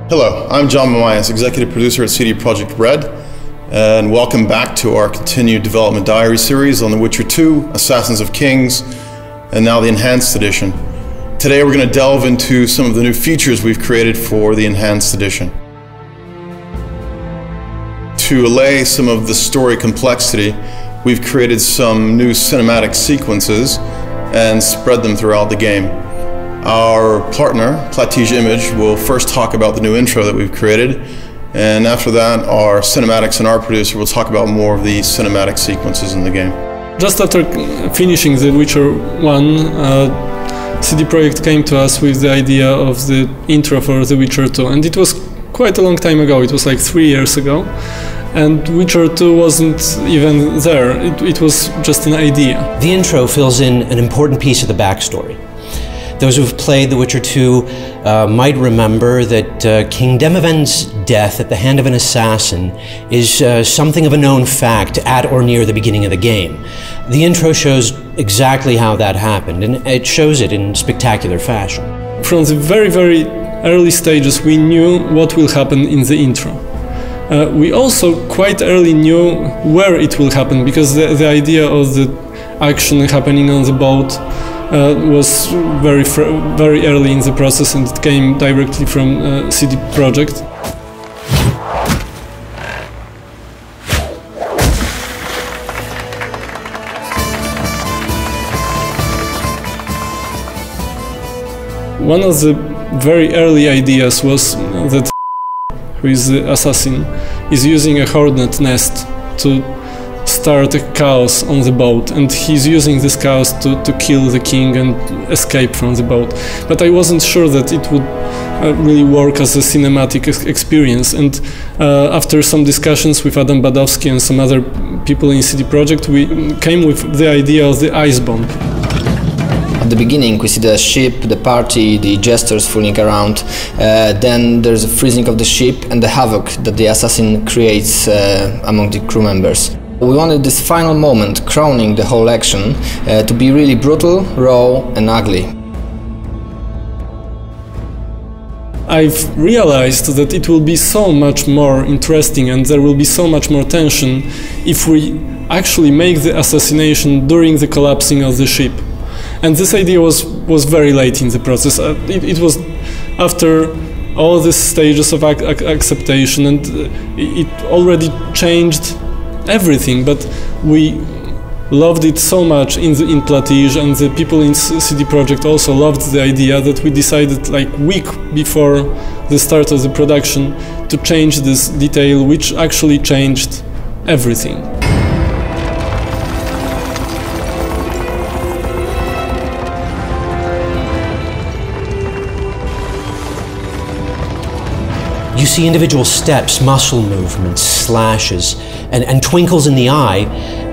Hello, I'm John Mamias, Executive Producer at CD Projekt Red, and welcome back to our continued development diary series on The Witcher 2, Assassins of Kings, and now the Enhanced Edition. Today we're going to delve into some of the new features we've created for the Enhanced Edition. To allay some of the story complexity, we've created some new cinematic sequences and spread them throughout the game. Our partner, Plattige Image, will first talk about the new intro that we've created, and after that our cinematics and art producer will talk about more of the cinematic sequences in the game. Just after finishing The Witcher 1, CD Projekt came to us with the idea of the intro for The Witcher 2, and it was quite a long time ago, it was like 3 years ago, and Witcher 2 wasn't even there, it was just an idea. The intro fills in an important piece of the backstory. Those who've played The Witcher 2 might remember that King Demavend's death at the hand of an assassin is something of a known fact at or near the beginning of the game. The intro shows exactly how that happened, and it shows it in spectacular fashion. From the very, very early stages we knew what will happen in the intro. We also quite early knew where it will happen, because the idea of the action happening on the boat was very early in the process, and it came directly from CD Projekt. One of the very early ideas was that who is the assassin is using a hornet nest to start a chaos on the boat, and he's using this chaos to kill the king and escape from the boat. But I wasn't sure that it would really work as a cinematic experience, and after some discussions with Adam Badowski and some other people in CD Projekt, we came with the idea of the ice bomb. At the beginning we see the ship, the party, the jesters fooling around, then there's a freezing of the ship and the havoc that the assassin creates among the crew members. We wanted this final moment, crowning the whole action, to be really brutal, raw and ugly. I've realized that it will be so much more interesting and there will be so much more tension if we actually make the assassination during the collapsing of the ship. And this idea was very late in the process. It was after all these stages of acceptation, and it already changed everything, but we loved it so much in Plattige, and the people in CD Projekt also loved the idea, that we decided like a week before the start of the production to change this detail, which actually changed everything. You see individual steps, muscle movements, slashes, and twinkles in the eye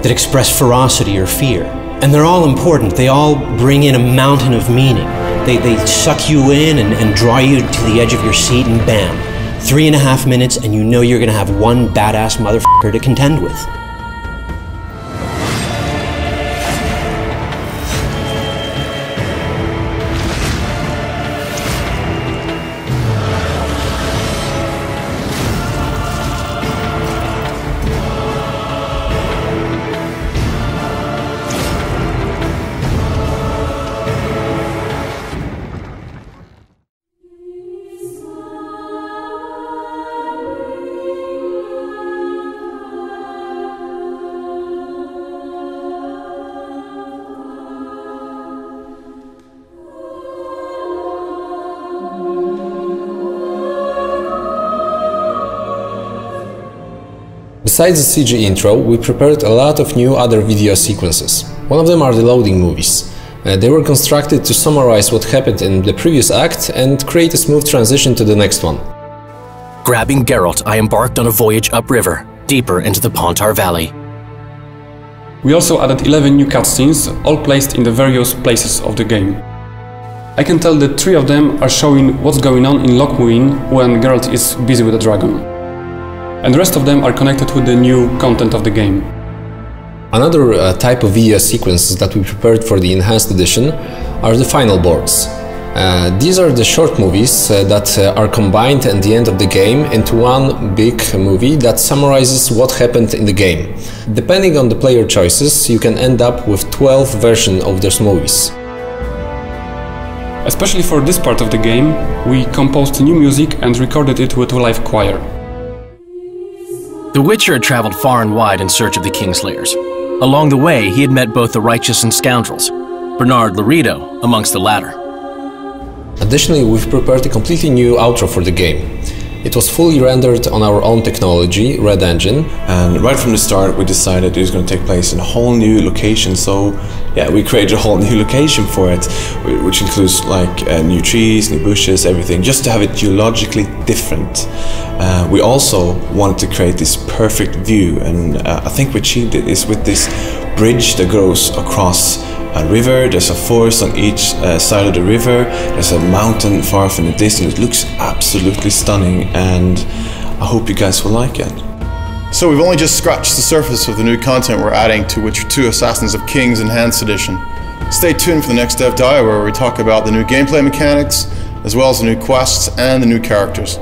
that express ferocity or fear. And they're all important. They all bring in a mountain of meaning. They suck you in and draw you to the edge of your seat, and bam, 3.5 minutes and you know you're gonna have one badass motherfucker to contend with. Besides the CG intro, we prepared a lot of new other video sequences. One of them are the loading movies. They were constructed to summarize what happened in the previous act and create a smooth transition to the next one. Grabbing Geralt, I embarked on a voyage upriver, deeper into the Pontar Valley. We also added 11 new cutscenes, all placed in the various places of the game. I can tell that 3 of them are showing what's going on in Loch Muin when Geralt is busy with the dragon. And the rest of them are connected with the new content of the game. Another type of video sequences that we prepared for the Enhanced Edition are the final boards. These are the short movies that are combined at the end of the game into one big movie that summarizes what happened in the game. Depending on the player choices, you can end up with 12 versions of those movies. Especially for this part of the game, we composed new music and recorded it with a live choir. The Witcher had traveled far and wide in search of the Kingslayers. Along the way, he had met both the righteous and scoundrels, Bernard Laredo amongst the latter. Additionally, we've prepared a completely new outro for the game. It was fully rendered on our own technology, Red Engine. And right from the start we decided it was going to take place in a whole new location, so yeah, we created a whole new location for it, which includes like new trees, new bushes, everything, just to have it geologically different. We also wanted to create this perfect view, and I think we achieved it is with this bridge that goes across a river. There's a forest on each side of the river. There's a mountain far off in the distance. It looks absolutely stunning, and I hope you guys will like it. So we've only just scratched the surface of the new content we're adding to Witcher 2 Assassins of Kings Enhanced Edition. Stay tuned for the next Dev Dive, where we talk about the new gameplay mechanics, as well as the new quests and the new characters.